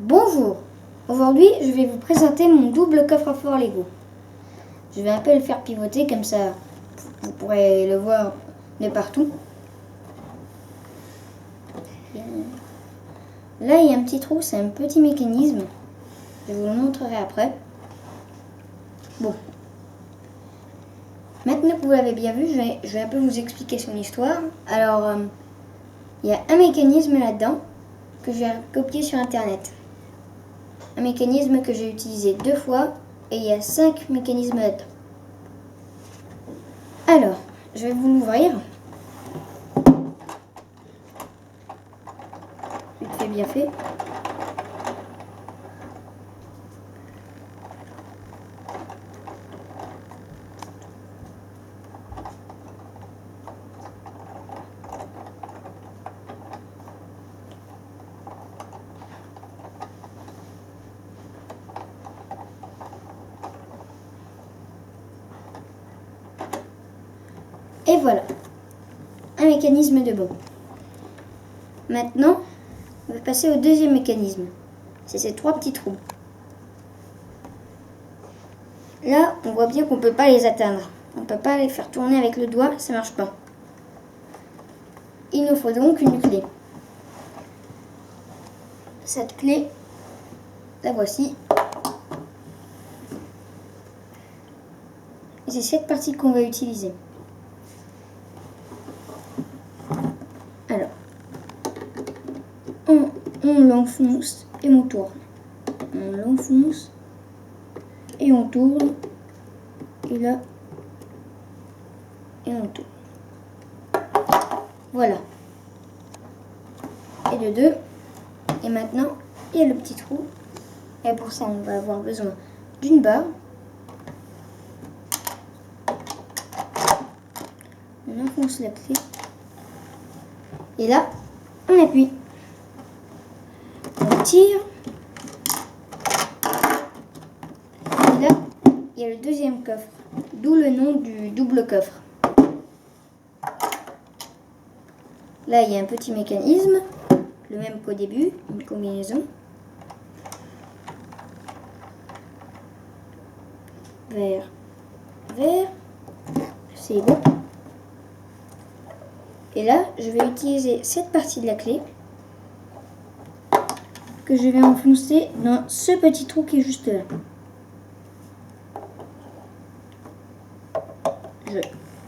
Bonjour, aujourd'hui je vais vous présenter mon double coffre-fort Lego. Je vais un peu le faire pivoter comme ça vous pourrez le voir de partout. Là il y a un petit trou, c'est un petit mécanisme. Je vous le montrerai après. Bon. Maintenant que vous l'avez bien vu, je vais un peu vous expliquer son histoire. Alors, il y a un mécanisme là-dedans que je vais copier sur internet. Un mécanisme que j'ai utilisé 2 fois et il y a 5 mécanismes là-dedans. Alors, je vais vous l'ouvrir. Vite fait, bien fait. Et voilà, un mécanisme de bon. Maintenant, on va passer au deuxième mécanisme. C'est ces 3 petits trous. Là, on voit bien qu'on ne peut pas les atteindre. On ne peut pas les faire tourner avec le doigt, ça ne marche pas. Il nous faut donc une clé. Cette clé, la voici. Et c'est cette partie qu'on va utiliser. Alors, on l'enfonce et on tourne. On l'enfonce et on tourne. Et là, et on tourne. Voilà. Et de 2. Et maintenant, il y a le petit trou. Et pour ça, on va avoir besoin d'une barre. On enfonce la clé. Et là, on appuie. On tire. Et là, il y a le deuxième coffre. D'où le nom du double coffre. Là, il y a un petit mécanisme. Le même qu'au début. Une combinaison. Vert. Vert. C'est bon. Et là, je vais utiliser cette partie de la clé que je vais enfoncer dans ce petit trou qui est juste là. Je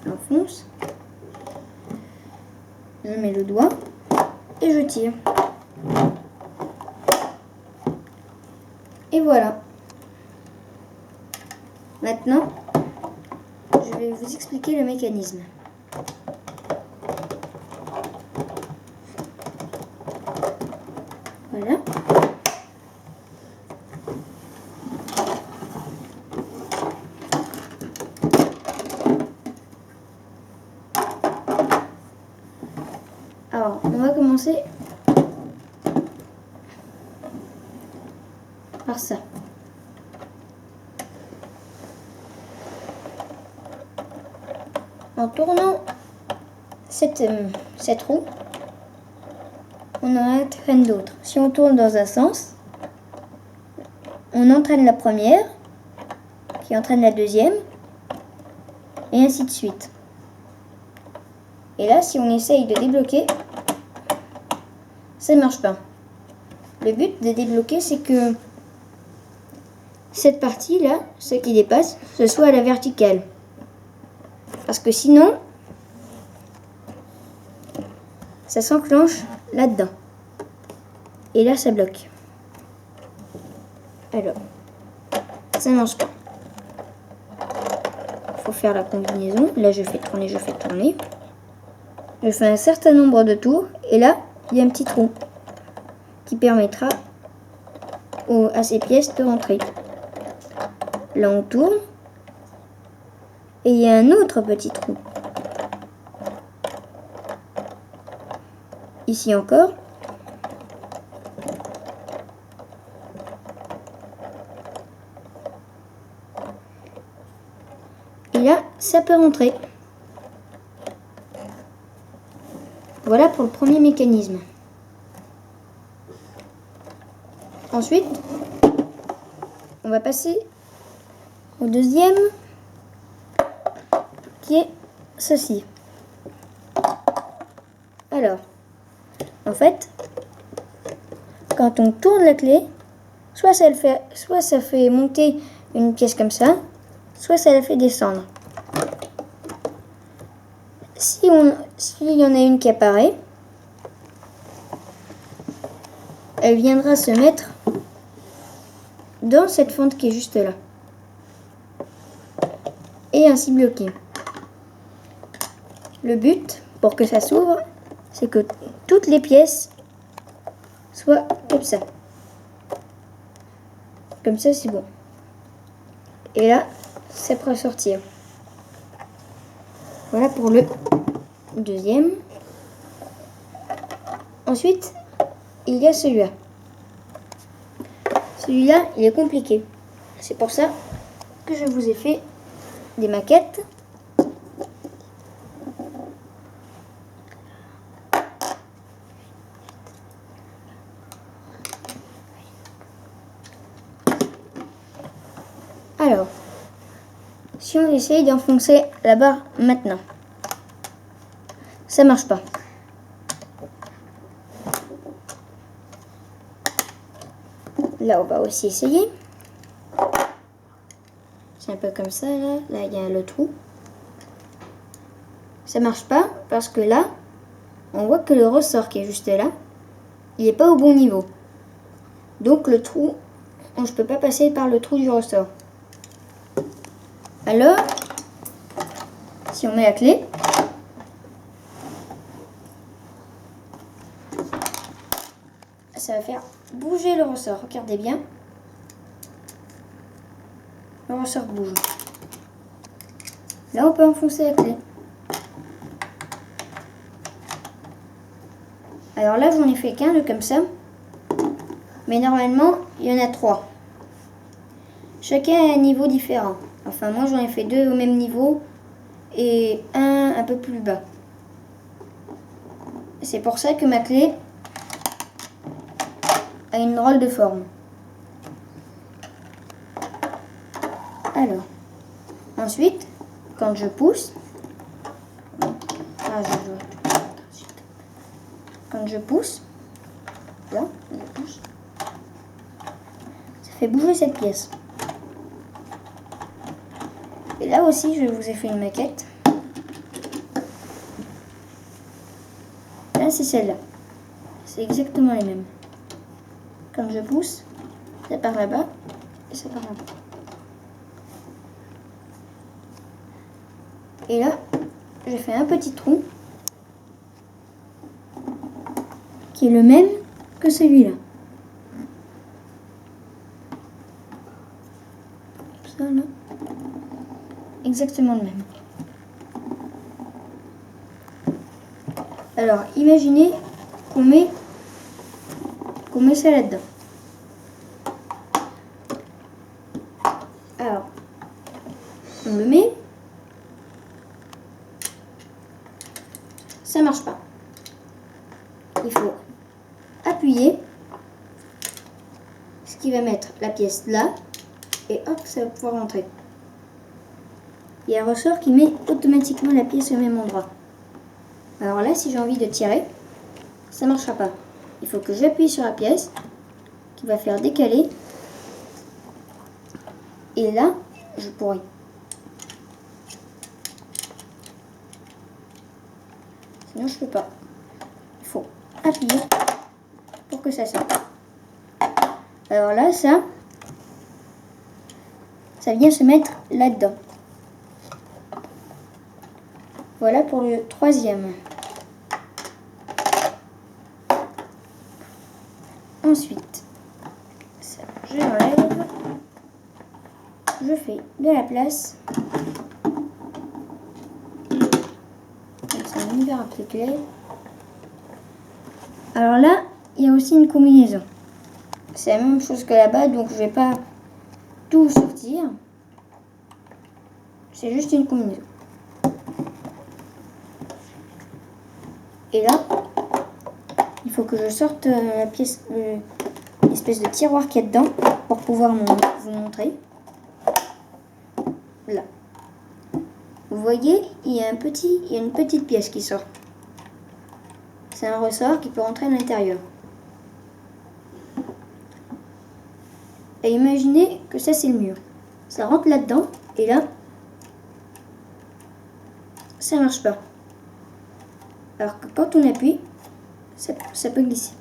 l'enfonce, je mets le doigt et je tire. Et voilà. Maintenant, je vais vous expliquer le mécanisme. Voilà. Alors, on va commencer par ça. En tournant cette roue, on en entraîne d'autres. Si on tourne dans un sens, on entraîne la première, qui entraîne la deuxième, et ainsi de suite. Et là, si on essaye de débloquer, ça ne marche pas. Le but de débloquer, c'est que cette partie-là, ce qui dépasse, ce soit à la verticale. Parce que sinon, ça s'enclenche là-dedans. Et là, ça bloque. Alors, ça ne marche pas. Il faut faire la combinaison. Là, je fais tourner, je fais tourner. Je fais un certain nombre de tours. Et là, il y a un petit trou qui permettra à ces pièces de rentrer. Là, on tourne. Et il y a un autre petit trou. Ici encore. Et là, ça peut rentrer. Voilà pour le premier mécanisme. Ensuite, on va passer au deuxième, qui est ceci. Alors, en fait, quand on tourne la clé, soit ça fait monter une pièce comme ça, soit ça la fait descendre. S'il y en a une qui apparaît, elle viendra se mettre dans cette fente qui est juste là. Et ainsi bloquer. Le but, pour que ça s'ouvre, c'est que toutes les pièces soient comme ça. Comme ça, c'est bon. Et là, c'est prêt à sortir. Voilà pour le deuxième. Ensuite, il y a celui-là. Celui-là, il est compliqué. C'est pour ça que je vous ai fait des maquettes. Alors, si on essaye d'enfoncer la barre maintenant, ça marche pas. Là, on va aussi essayer. C'est un peu comme ça, là. Là, il y a le trou. Ça marche pas parce que là, on voit que le ressort qui est juste là, il n'est pas au bon niveau. Donc, le trou, je peux pas passer par le trou du ressort. Alors, si on met la clé, ça va faire bouger le ressort. Regardez bien. Le ressort bouge. Là, on peut enfoncer la clé. Alors là, j'en ai fait qu'un de comme ça. Mais normalement, il y en a 3. Chacun a un niveau différent. Enfin, moi, j'en ai fait 2 au même niveau et un peu plus bas. C'est pour ça que ma clé a une drôle de forme. Alors, ensuite, quand je pousse, quand je pousse, là, je pousse, ça fait bouger cette pièce. Et là aussi, je vous ai fait une maquette. Là, c'est celle-là. C'est exactement les mêmes. Quand je pousse, ça part là-bas et ça part là-bas. Et là, j'ai fait un petit trou qui est le même que celui-là. Ça, là. Exactement le même. Alors, imaginez qu'on met ça là-dedans. Alors, on le met. Ça marche pas. Il faut appuyer, ce qui va mettre la pièce là, et hop, ça va pouvoir rentrer. Il y a un ressort qui met automatiquement la pièce au même endroit. Alors là, si j'ai envie de tirer, ça ne marchera pas. Il faut que j'appuie sur la pièce, qui va faire décaler. Et là, je pourrais. Sinon, je ne peux pas. Il faut appuyer pour que ça sorte. Alors là, ça vient se mettre là-dedans. Voilà pour le troisième. Ensuite, ça, je l'enlève. Je fais de la place. C'est un univers un peu clair. Alors là, il y a aussi une combinaison. C'est la même chose que là-bas, donc je vais pas tout sortir. C'est juste une combinaison. Et là, il faut que je sorte la pièce, une espèce de tiroir qu'il y a dedans pour pouvoir vous montrer. Là. Vous voyez, il y a une petite pièce qui sort. C'est un ressort qui peut rentrer à l'intérieur. Et imaginez que ça c'est le mur. Ça rentre là-dedans et là, ça marche pas. Alors que quand on appuie, ça peut glisser.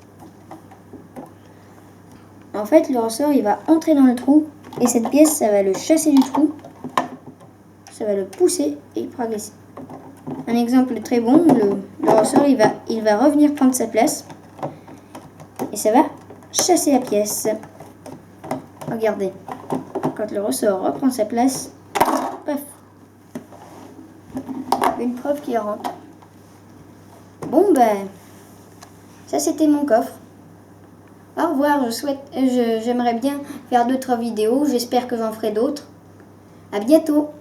En fait, le ressort il va entrer dans le trou et cette pièce ça va le chasser du trou. Ça va le pousser et il pourra glisser. Un exemple très bon, le ressort il va revenir prendre sa place et ça va chasser la pièce. Regardez, quand le ressort reprend sa place, paf, une preuve qu'il rentre. Bon ben, ça c'était mon coffre. Au revoir, j'aimerais bien faire d'autres vidéos, j'espère que j'en ferai d'autres. À bientôt.